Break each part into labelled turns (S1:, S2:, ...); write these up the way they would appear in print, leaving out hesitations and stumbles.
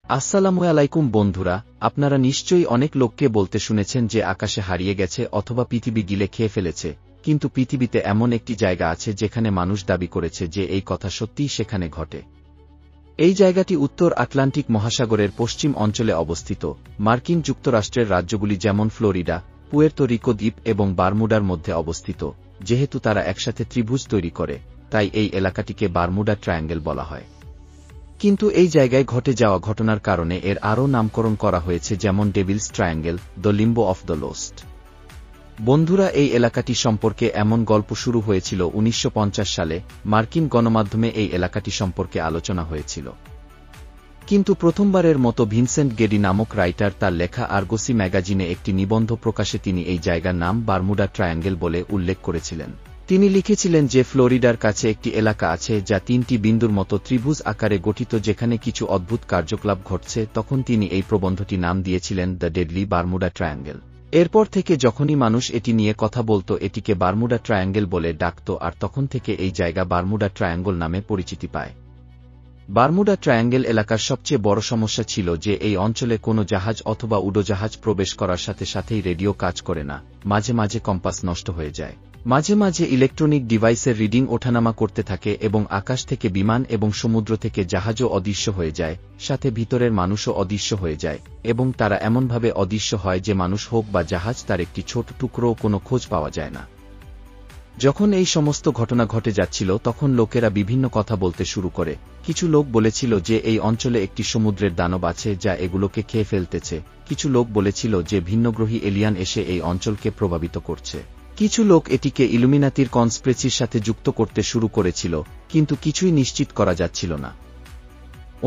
S1: আসসালামু আলাইকুম বন্ধুরা, আপনারা নিশ্চয়ই অনেক লোককে বলতে শুনেছেন যে আকাশে হারিয়ে গেছে অথবা পৃথিবী গিলে খেয়ে ফেলেছে, কিন্তু পৃথিবীতে এমন একটি জায়গা আছে যেখানে মানুষ দাবি করেছে যে এই কথা সত্যিই সেখানে ঘটে। এই জায়গাটি উত্তর আটলান্টিক মহাসাগরের পশ্চিম অঞ্চলে অবস্থিত, মার্কিন যুক্তরাষ্ট্রের রাজ্যগুলি যেমন ফ্লোরিডা, পুয়ের্তো রিকো দ্বীপ এবং বারমুডার মধ্যে অবস্থিত। যেহেতু তারা একসাথে ত্রিভুজ তৈরি করে, তাই এই এলাকাটিকে বারমুডা ট্রায়াঙ্গেল বলা হয়। কিন্তু এই জায়গায় ঘটে যাওয়া ঘটনার কারণে এর আরও নামকরণ করা হয়েছে, যেমন devil's triangle, the limbo of the lost. বন্ধুরা, এই এলাকাটি সম্পর্কে এমন গল্প শুরু হয়েছিল 1950 সালে। মার্কিন গণমাধ্যমে এই এলাকাটি সম্পর্কে আলোচনা হয়েছিল, কিন্তু প্রথমবারের মতো ভিনসেন্ট গেডি নামক রাইটার তার লেখা আর্গোসি ম্যাগাজিনে একটি নিবন্ধ প্রকাশে তিনি এই জায়গার নাম বারমুডা ট্রায়াঙ্গেল বলে উল্লেখ করেছিলেন। তিনি লিখেছিলেন যে ফ্লোরিডার কাছে একটি এলাকা আছে যা 3টি বিন্দুর মতো ত্রিভুজ আকারে গঠিত, যেখানে কিছু অদ্ভুত কার্যকলাপ ঘটছে। তখন তিনি এই প্রবন্ধটি নাম দিয়েছিলেন দ্য ডেডলি বারমুডা ট্রায়াঙ্গেল। এরপর থেকে যখনই মানুষ এটি নিয়ে কথা বলতো, এটিকে বারমুডা ট্রায়াঙ্গেল বলে ডাকত, আর তখন থেকে এই জায়গা বারমুডা ট্রায়াঙ্গল নামে পরিচিতি পায়। বারমুডা ট্রায়াঙ্গেল এলাকার সবচেয়ে বড় সমস্যা ছিল যে এই অঞ্চলে কোনো জাহাজ অথবা উড়োজাহাজ প্রবেশ করার সাথে সাথেই রেডিও কাজ করে না, মাঝে মাঝে কম্পাস নষ্ট হয়ে যায়, মাঝে মাঝে ইলেকট্রনিক ডিভাইসের রিডিং ওঠানামা করতে থাকে, এবং আকাশ থেকে বিমান এবং সমুদ্র থেকে জাহাজও অদৃশ্য হয়ে যায়, সাথে ভিতরের মানুষও অদৃশ্য হয়ে যায়, এবং তারা এমনভাবে অদৃশ্য হয় যে মানুষ হোক বা জাহাজ, তার একটি ছোট টুকরোও কোনো খোঁজ পাওয়া যায় না। যখন এই সমস্ত ঘটনা ঘটে যাচ্ছিল, তখন লোকেরা বিভিন্ন কথা বলতে শুরু করে। কিছু লোক বলেছিল যে এই অঞ্চলে একটি সমুদ্রের দানব আছে যা এগুলোকে খেয়ে ফেলতেছে। কিছু লোক বলেছিল যে ভিন্নগ্রহী এলিয়ান এসে এই অঞ্চলকে প্রভাবিত করছে। কিছু লোক এটিকে ইলুমিনাতির কনস্পিরেসির সাথে যুক্ত করতে শুরু করেছিল, কিন্তু কিছুই নিশ্চিত করা যাচ্ছিল না।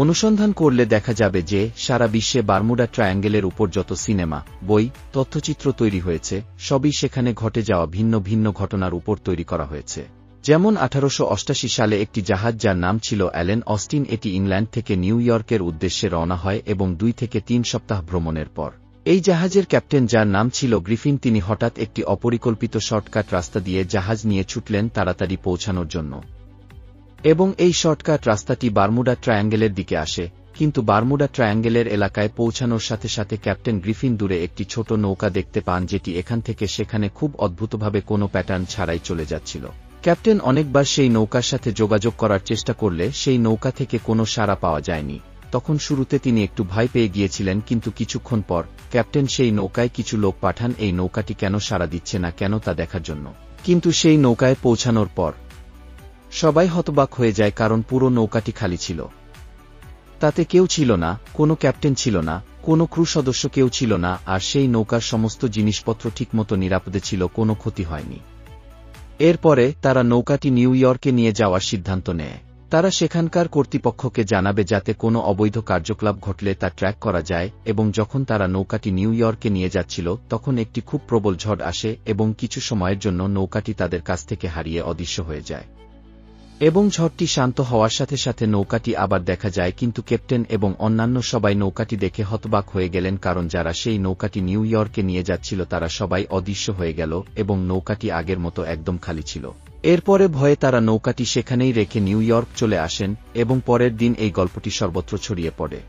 S1: অনুসন্ধান করলে দেখা যাবে যে সারা বিশ্বে বারমুডা ট্রায়াঙ্গেলের উপর যত সিনেমা, বই, তথ্যচিত্র তৈরি হয়েছে, সবই সেখানে ঘটে যাওয়া ভিন্ন ভিন্ন ঘটনার উপর তৈরি করা হয়েছে। যেমন 1888 সালে একটি জাহাজ যার নাম ছিল অ্যালেন অস্টিন, এটি ইংল্যান্ড থেকে নিউ ইয়র্কের উদ্দেশ্যে রওনা হয়, এবং 2 থেকে 3 সপ্তাহ ভ্রমণের পর এই জাহাজের ক্যাপ্টেন, যার নাম ছিল গ্রিফিন, তিনি হঠাৎ একটি অপরিকল্পিত শর্টকাট রাস্তা দিয়ে জাহাজ নিয়ে ছুটলেন তাড়াতাড়ি পৌঁছানোর জন্য, এবং এই শর্টকাট রাস্তাটি বারমুডা ট্রায়াঙ্গেলের দিকে আসে। কিন্তু বারমুডা ট্রায়াঙ্গেলের এলাকায় পৌঁছানোর সাথে সাথে ক্যাপ্টেন গ্রিফিন দূরে একটি ছোট নৌকা দেখতে পান, যেটি এখান থেকে সেখানে খুব অদ্ভুতভাবে কোনো প্যাটার্ন ছাড়াই চলে যাচ্ছিল। ক্যাপ্টেন অনেকবার সেই নৌকার সাথে যোগাযোগ করার চেষ্টা করলে সেই নৌকা থেকে কোনো সাড়া পাওয়া যায়নি। তখন শুরুতে তিনি একটু ভয় পেয়ে গিয়েছিলেন, কিন্তু কিছুক্ষণ পর ক্যাপ্টেন সেই নৌকায় কিছু লোক পাঠান এই নৌকাটি কেন সাড়া দিচ্ছে না কেন তা দেখার জন্য। কিন্তু সেই নৌকায় পৌঁছানোর পর সবাই হতবাক হয়ে যায়, কারণ পুরো নৌকাটি খালি ছিল। তাতে কেউ ছিল না, কোনো ক্যাপ্টেন ছিল না, কোনো ক্রু সদস্য কেউ ছিল না, আর সেই নৌকার সমস্ত জিনিসপত্র ঠিকমতো নিরাপদে ছিল, কোনো ক্ষতি হয়নি। এরপরে তারা নৌকাটি নিউ ইয়র্কে নিয়ে যাওয়ার সিদ্ধান্ত নেয়। তারা সেখানকার কর্তৃপক্ষকে জানাবে যাতে কোনো অবৈধ কার্যকলাপ ঘটলে তা ট্র্যাক করা যায়, এবং যখন তারা নৌকাটি নিউ ইয়র্কে নিয়ে যাচ্ছিল, তখন একটি খুব প্রবল ঝড় আসে, এবং কিছু সময়ের জন্য নৌকাটি তাদের কাছ থেকে হারিয়ে অদৃশ্য হয়ে যায়। এবং ঝড়টি শান্ত হওয়ার সাথে সাথে নৌকাটি আবার দেখা যায়, কিন্তু ক্যাপ্টেন এবং অন্যান্য সবাই নৌকাটি দেখে হতবাক হয়ে গেলেন, কারণ যারা সেই নৌকাটি নিউ ইয়র্কে নিয়ে যাচ্ছিল তারা সবাই অদৃশ্য হয়ে গেল, এবং নৌকাটি আগের মতো একদম খালি ছিল। এরপরে ভয়ে তারা নৌকাটি সেখানেই রেখে নিউ ইয়র্ক চলে আসেন, এবং পরের দিন এই গল্পটি সর্বত্র ছড়িয়ে পড়ে।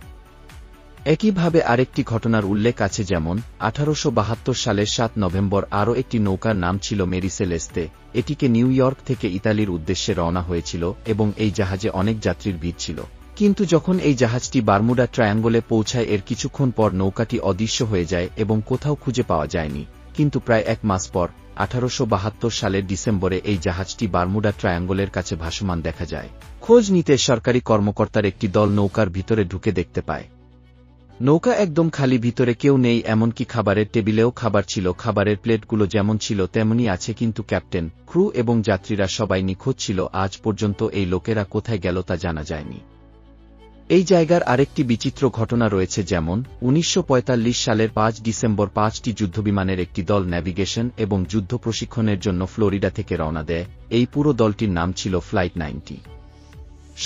S1: একইভাবে আরেকটি ঘটনার উল্লেখ আছে, যেমন 1872 সালের 7 নভেম্বর আরও একটি নৌকার নাম ছিল মেরি সেলেস্তে। এটিকে নিউ ইয়র্ক থেকে ইতালির উদ্দেশ্যে রওনা হয়েছিল, এবং এই জাহাজে অনেক যাত্রীর ভিড় ছিল। কিন্তু যখন এই জাহাজটি বারমুডা ট্রায়াঙ্গলে পৌঁছায়, এর কিছুক্ষণ পর নৌকাটি অদৃশ্য হয়ে যায় এবং কোথাও খুঁজে পাওয়া যায়নি। কিন্তু প্রায় 1 মাস পর 1872 সালের ডিসেম্বরে এই জাহাজটি বারমুডা ট্রায়াঙ্গলের কাছে ভাসমান দেখা যায়। খোঁজ নিতে সরকারি কর্মকর্তার একটি দল নৌকার ভিতরে ঢুকে দেখতে পায় নৌকা একদম খালি, ভিতরে কেউ নেই, এমনকি খাবারের টেবিলেও খাবার ছিল, খাবারের প্লেটগুলো যেমন ছিল তেমনই আছে, কিন্তু ক্যাপ্টেন, ক্রু এবং যাত্রীরা সবাই নিখোঁজ ছিল। আজ পর্যন্ত এই লোকেরা কোথায় গেল তা জানা যায়নি। এই জায়গার আরেকটি বিচিত্র ঘটনা রয়েছে, যেমন 1945 সালের 5 ডিসেম্বর 5টি যুদ্ধবিমানের একটি দল ন্যাভিগেশন এবং যুদ্ধ প্রশিক্ষণের জন্য ফ্লোরিডা থেকে রওনা দেয়। এই পুরো দলটির নাম ছিল ফ্লাইট 90।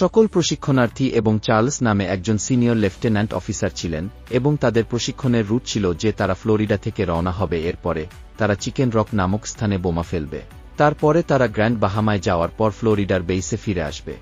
S1: সকল প্রশিক্ষণার্থী এবং চার্লস নামে একজন সিনিয়র লেফটেন্যান্ট অফিসার ছিলেন, এবং তাদের প্রশিক্ষণের রুট ছিল যে তারা ফ্লোরিডা থেকে রওনা হবে, এরপরে তারা চিকেন রক নামক স্থানে বোমা ফেলবে, তারপরে তারা গ্র্যান্ড বাহামায় যাওয়ার পর ফ্লোরিডার বেইসে ফিরে আসবে।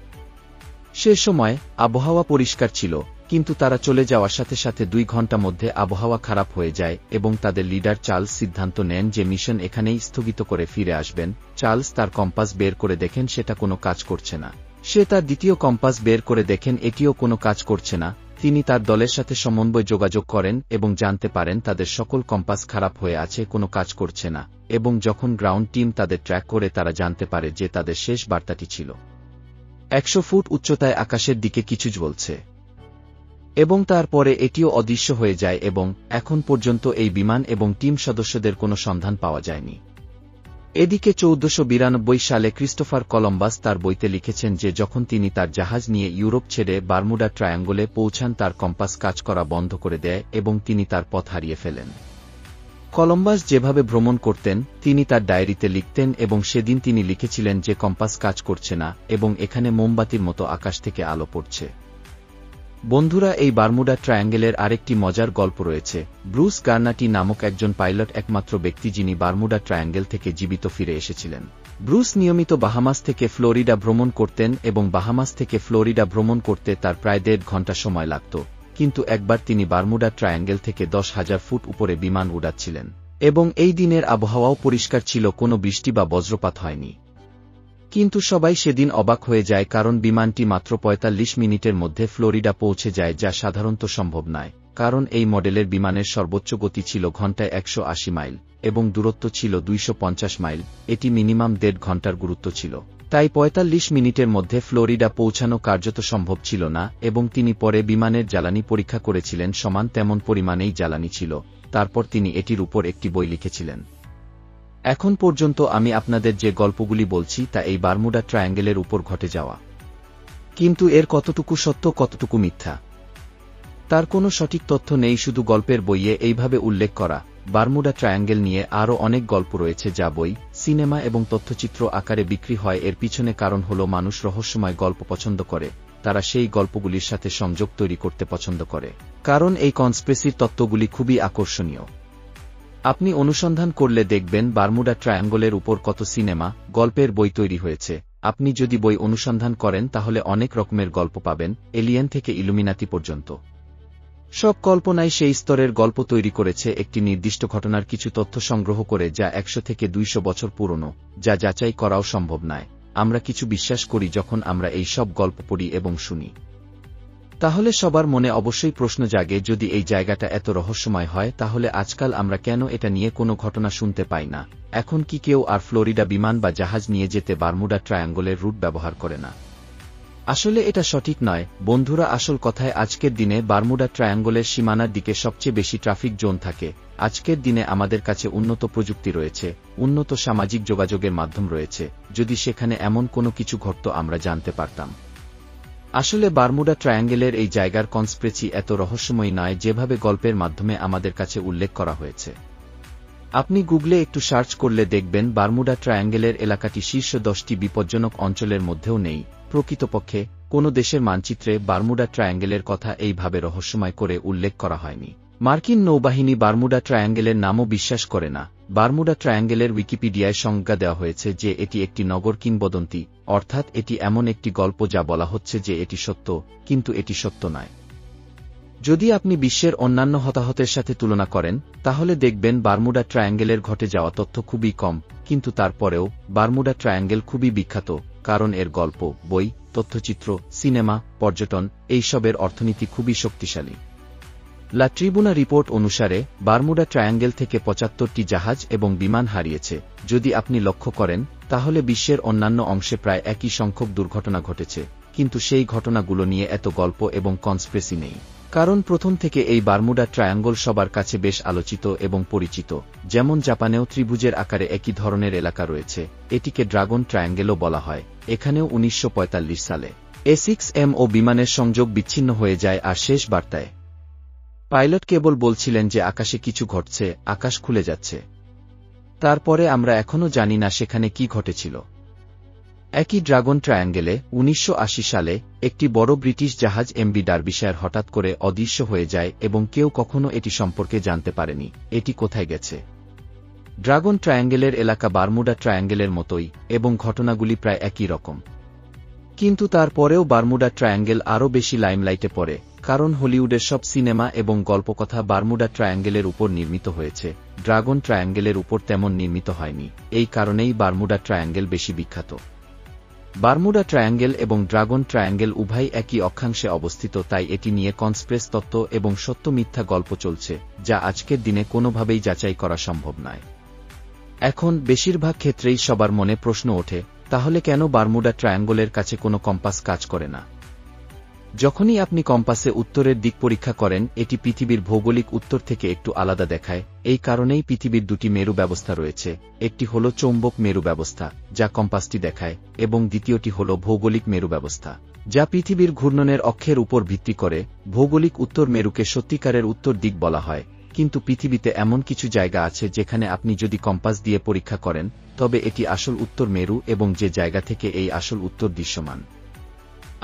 S1: সে সময় আবহাওয়া পরিষ্কার ছিল, কিন্তু তারা চলে যাওয়ার সাথে সাথে 2 ঘন্টা মধ্যে আবহাওয়া খারাপ হয়ে যায় এবং তাদের লিডার চার্লস সিদ্ধান্ত নেন যে মিশন এখানেই স্থগিত করে ফিরে আসবেন। চার্লস তার কম্পাস বের করে দেখেন সেটা কোনো কাজ করছে না। সে তার দ্বিতীয় কম্পাস বের করে দেখেন এটিও কোনো কাজ করছে না। তিনি তার দলের সাথে সমন্বয় যোগাযোগ করেন এবং জানতে পারেন তাদের সকল কম্পাস খারাপ হয়ে আছে, কোনো কাজ করছে না। এবং যখন গ্রাউন্ড টিম তাদের ট্র্যাক করে তারা জানতে পারে যে তাদের শেষ বার্তাটি ছিল 100 ফুট উচ্চতায় আকাশের দিকে কিছু জ্বলছে। এবং তারপরে এটিও অদৃশ্য হয়ে যায় এবং এখন পর্যন্ত এই বিমান এবং টিম সদস্যদের কোনো সন্ধান পাওয়া যায়নি। এদিকে 1492 সালে ক্রিস্টোফার কলম্বাস তার বইতে লিখেছেন যে যখন তিনি তার জাহাজ নিয়ে ইউরোপ ছেড়ে বারমুডা ট্রায়াঙ্গলে পৌঁছান তার কম্পাস কাজ করা বন্ধ করে দেয় এবং তিনি তার পথ হারিয়ে ফেলেন। কলম্বাস যেভাবে ভ্রমণ করতেন তিনি তার ডায়েরিতে লিখতেন এবং সেদিন তিনি লিখেছিলেন যে কম্পাস কাজ করছে না এবং এখানে মোমবাতির মতো আকাশ থেকে আলো পড়ছে। বন্ধুরা, এই বারমুডা ট্রায়াঙ্গেলের আরেকটি মজার গল্প রয়েছে। ব্রুস গার্নাটি নামক একজন পাইলট একমাত্র ব্যক্তি যিনি বারমুডা ট্রায়াঙ্গেল থেকে জীবিত ফিরে এসেছিলেন। ব্রুস নিয়মিত বাহামাস থেকে ফ্লোরিডা ভ্রমণ করতেন এবং বাহামাস থেকে ফ্লোরিডা ভ্রমণ করতে তার প্রায় 1.5 ঘন্টা সময় লাগত, কিন্তু একবার তিনি বারমুডা ট্রায়াঙ্গেল থেকে 10,000 ফুট উপরে বিমান উড়াচ্ছিলেন এবং এই দিনের আবহাওয়াও পরিষ্কার ছিল, কোনো বৃষ্টি বা বজ্রপাত হয়নি। কিন্তু সবাই সেদিন অবাক হয়ে যায় কারণ বিমানটি মাত্র 45 মিনিটের মধ্যে ফ্লোরিডা পৌঁছে যায়, যা সাধারণত সম্ভব নয়, কারণ এই মডেলের বিমানের সর্বোচ্চ গতি ছিল ঘন্টায় 180 মাইল এবং দূরত্ব ছিল 250 মাইল। এটি মিনিমাম 1.5 ঘন্টার গুরুত্ব ছিল, তাই 45 মিনিটের মধ্যে ফ্লোরিডা পৌঁছানো কার্যত সম্ভব ছিল না। এবং তিনি পরে বিমানের জ্বালানি পরীক্ষা করেছিলেন, সমান তেমন পরিমাণেই জ্বালানি ছিল। তারপর তিনি এটির উপর একটি বই লিখেছিলেন। এখন পর্যন্ত আমি আপনাদের যে গল্পগুলি বলছি তা এই বারমুডা ট্রায়াঙ্গেলের উপর ঘটে যাওয়া, কিন্তু এর কতটুকু সত্য কতটুকু মিথ্যা তার কোনো সঠিক তথ্য নেই, শুধু গল্পের বইয়ে এইভাবে উল্লেখ করা। বারমুডা ট্রায়াঙ্গেল নিয়ে আরও অনেক গল্প রয়েছে যা বই, সিনেমা এবং তথ্যচিত্র আকারে বিক্রি হয়। এর পিছনে কারণ হল মানুষ রহস্যময় গল্প পছন্দ করে, তারা সেই গল্পগুলির সাথে সংযোগ তৈরি করতে পছন্দ করে, কারণ এই কনস্পিরেসির তত্ত্বগুলি খুবই আকর্ষণীয়। আপনি অনুসন্ধান করলে দেখবেন বারমুডা ট্রায়াঙ্গলের উপর কত সিনেমা, গল্পের বই তৈরি হয়েছে। আপনি যদি বই অনুসন্ধান করেন তাহলে অনেক রকমের গল্প পাবেন, এলিয়েন থেকে ইলুমিনাতি পর্যন্ত। সব কল্পনায় সেই স্তরের গল্প তৈরি করেছে একটি নির্দিষ্ট ঘটনার কিছু তথ্য সংগ্রহ করে, যা 100 থেকে 200 বছর পুরনো, যা যাচাই করাও সম্ভব নয়। আমরা কিছু বিশ্বাস করি যখন আমরা এই সব গল্প পড়ি এবং শুনি। তাহলে সবার মনে অবশ্যই প্রশ্ন জাগে, যদি এই জায়গাটা এত রহস্যময় হয় তাহলে আজকাল আমরা কেন এটা নিয়ে কোনো ঘটনা শুনতে পাই না? এখন কি কেউ আর ফ্লোরিডা বিমান বা জাহাজ নিয়ে যেতে বারমুডা ট্রায়াঙ্গলের রুট ব্যবহার করে না? আসলে এটা সঠিক নয় বন্ধুরা। আসল কথায় আজকের দিনে বারমুডা ট্রায়াঙ্গলের সীমানার দিকে সবচেয়ে বেশি ট্রাফিক জোন থাকে। আজকের দিনে আমাদের কাছে উন্নত প্রযুক্তি রয়েছে, উন্নত সামাজিক যোগাযোগের মাধ্যম রয়েছে। যদি সেখানে এমন কোনো কিছু ঘটত আমরা জানতে পারতাম। আসলে বারমুডা ট্রায়াঙ্গেলের এই জায়গার কনস্পিরেসি এত রহস্যময় নয় যেভাবে গল্পের মাধ্যমে আমাদের কাছে উল্লেখ করা হয়েছে। আপনি গুগলে একটু সার্চ করলে দেখবেন বারমুডা ট্রায়াঙ্গেলের এলাকাটি শীর্ষ 10টি বিপজ্জনক অঞ্চলের মধ্যেও নেই। প্রকৃতপক্ষে কোনো দেশের মানচিত্রে বারমুডা ট্রায়াঙ্গেলের কথা এইভাবে রহস্যময় করে উল্লেখ করা হয়নি। মার্কিন নৌবাহিনী বারমুডা ট্রায়াঙ্গেলের নামও বিশ্বাস করে না। বারমুডা ট্রায়াঙ্গেলের উইকিপিডিয়ায় সংজ্ঞা দেওয়া হয়েছে যে এটি একটি নগর কিংবদন্তি, অর্থাৎ এটি এমন একটি গল্প যা বলা হচ্ছে যে এটি সত্য, কিন্তু এটি সত্য নয়। যদি আপনি বিশ্বের অন্যান্য হতাহতের সাথে তুলনা করেন তাহলে দেখবেন বারমুডা ট্রায়াঙ্গেলের ঘটে যাওয়া তথ্য খুবই কম, কিন্তু তারপরেও বারমুডা ট্রায়াঙ্গেল খুবই বিখ্যাত, কারণ এর গল্প, বই, তথ্যচিত্র, সিনেমা, পর্যটন এইসবের অর্থনীতি খুবই শক্তিশালী। লা ট্রিবুনা রিপোর্ট অনুসারে বারমুডা ট্রায়াঙ্গেল থেকে 75টি জাহাজ এবং বিমান হারিয়েছে। যদি আপনি লক্ষ্য করেন তাহলে বিশ্বের অন্যান্য অংশে প্রায় একই সংখ্যক দুর্ঘটনা ঘটেছে, কিন্তু সেই ঘটনাগুলো নিয়ে এত গল্প এবং কনস্পিরেসি নেই, কারণ প্রথম থেকে এই বারমুডা ট্রায়াঙ্গল সবার কাছে বেশ আলোচিত এবং পরিচিত। যেমন জাপানেও ত্রিভুজের আকারে একই ধরনের এলাকা রয়েছে, এটিকে ড্রাগন ট্রায়াঙ্গেলও বলা হয়। এখানেও 1945 সালে A6MO বিমানের সংযোগ বিচ্ছিন্ন হয়ে যায়, আর শেষ বার্তায় পাইলট কেবল বলছিলেন যে আকাশে কিছু ঘটছে, আকাশ খুলে যাচ্ছে। তারপরে আমরা এখনও জানি না সেখানে কি ঘটেছিল। একই ড্রাগন ট্রায়াঙ্গেলে 1980 সালে একটি বড় ব্রিটিশ জাহাজ এমভি ডার্বিশায়ার হঠাৎ করে অদৃশ্য হয়ে যায় এবং কেউ কখনো এটি সম্পর্কে জানতে পারেনি এটি কোথায় গেছে। ড্রাগন ট্রায়াঙ্গেলের এলাকা বারমুডা ট্রায়াঙ্গেলের মতোই এবং ঘটনাগুলি প্রায় একই রকম, কিন্তু তারপরেও বারমুডা ট্রায়াঙ্গেল আরও বেশি লাইমলাইটে পড়ে, কারণ হলিউডের সব সিনেমা এবং গল্পকথা বারমুডা ট্রায়াঙ্গেলের উপর নির্মিত হয়েছে, ড্রাগন ট্রায়াঙ্গেলের উপর তেমন নির্মিত হয়নি। এই কারণেই বারমুডা ট্রায়াঙ্গেল বেশি বিখ্যাত। বারমুডা ট্রায়াঙ্গেল এবং ড্রাগন ট্রায়াঙ্গেল উভয় একই অক্ষাংশে অবস্থিত, তাই এটি নিয়ে কনস্পিরেসি তত্ত্ব এবং সত্য মিথ্যা গল্প চলছে, যা আজকের দিনে কোনোভাবেই যাচাই করা সম্ভব নয়। এখন বেশিরভাগ ক্ষেত্রেই সবার মনে প্রশ্ন ওঠে, তাহলে কেন বারমুডা ট্রায়াঙ্গলের কাছে কোনো কম্পাস কাজ করে না? যখনই আপনি কম্পাসে উত্তরের দিক পরীক্ষা করেন, এটি পৃথিবীর ভৌগোলিক উত্তর থেকে একটু আলাদা দেখায়। এই কারণেই পৃথিবীর দুটি মেরু ব্যবস্থা রয়েছে, একটি হল চৌম্বক মেরু ব্যবস্থা যা কম্পাসটি দেখায়, এবং দ্বিতীয়টি হল ভৌগোলিক মেরু ব্যবস্থা, যা পৃথিবীর ঘূর্ণনের অক্ষের উপর ভিত্তি করে। ভৌগোলিক উত্তর মেরুকে সত্যিকারের উত্তর দিক বলা হয়, কিন্তু পৃথিবীতে এমন কিছু জায়গা আছে যেখানে আপনি যদি কম্পাস দিয়ে পরীক্ষা করেন, তবে এটি আসল উত্তর মেরু এবং যে জায়গা থেকে এই আসল উত্তর দৃশ্যমান।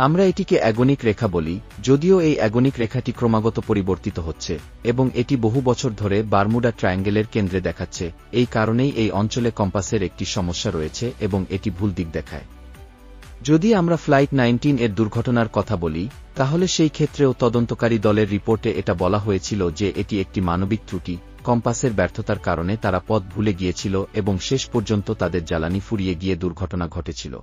S1: আমরা এটিকে অ্যাগনিক রেখা বলি, যদিও এই অ্যাগনিক রেখাটি ক্রমাগত পরিবর্তিত হচ্ছে এবং এটি বহু বছর ধরে বারমুডা ট্রায়াঙ্গেলের কেন্দ্রে দেখাচ্ছে। এই কারণেই এই অঞ্চলে কম্পাসের একটি সমস্যা রয়েছে এবং এটি ভুল দিক দেখায়। যদি আমরা ফ্লাইট 19 এর দুর্ঘটনার কথা বলি, তাহলে সেই ক্ষেত্রেও তদন্তকারী দলের রিপোর্টে এটা বলা হয়েছিল যে এটি একটি মানবিক ত্রুটি। কম্পাসের ব্যর্থতার কারণে তারা পথ ভুলে গিয়েছিল এবং শেষ পর্যন্ত তাদের জ্বালানি ফুরিয়ে গিয়ে দুর্ঘটনা ঘটেছিল।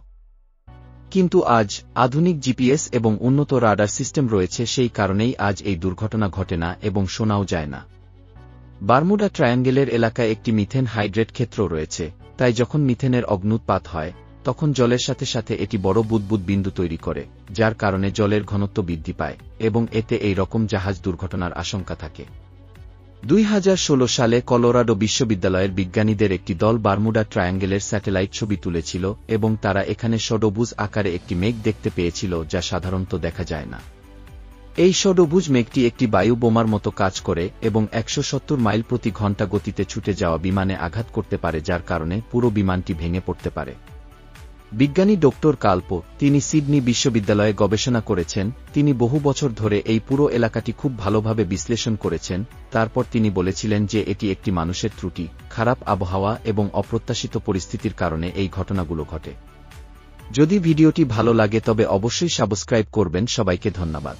S1: কিন্তু আজ আধুনিক জিপিএস এবং উন্নত রাডার সিস্টেম রয়েছে, সেই কারণেই আজ এই দুর্ঘটনা ঘটে না এবং শোনাও যায় না। বারমুডা ট্রায়াঙ্গেলের এলাকায় একটি মিথেন হাইড্রেট ক্ষেত্র রয়েছে, তাই যখন মিথেনের অগ্ন্যুৎপাত হয়, তখন জলের সাথে সাথে এটি বড় বুদবুদ বিন্দু তৈরি করে, যার কারণে জলের ঘনত্ব বৃদ্ধি পায় এবং এতে এই রকম জাহাজ দুর্ঘটনার আশঙ্কা থাকে। 2016 সালে কলোরাডো বিশ্ববিদ্যালয়ের বিজ্ঞানীদের একটি দল বারমুডা ট্রায়াঙ্গেলের স্যাটেলাইট ছবি তুলেছিল এবং তারা এখানে ষড়ভুজ আকারে একটি মেঘ দেখতে পেয়েছিল, যা সাধারণত দেখা যায় না। এই ষড়ভুজ মেঘটি একটি বায়ু বোমার মতো কাজ করে এবং 170 মাইল প্রতি ঘন্টা গতিতে ছুটে যাওয়া বিমানে আঘাত করতে পারে, যার কারণে পুরো বিমানটি ভেঙে পড়তে পারে। বিজ্ঞানী ডক্টর কাল্পো, তিনি সিডনি বিশ্ববিদ্যালয়ে গবেষণা করেছেন। তিনি বহু বছর ধরে এই পুরো এলাকাটি খুব ভালোভাবে বিশ্লেষণ করেছেন। তারপর তিনি বলেছিলেন যে এটি একটি মানুষের ত্রুটি, খারাপ আবহাওয়া এবং অপ্রত্যাশিত পরিস্থিতির কারণে এই ঘটনাগুলো ঘটে। যদি ভিডিওটি ভালো লাগে তবে অবশ্যই সাবস্ক্রাইব করবেন। সবাইকে ধন্যবাদ।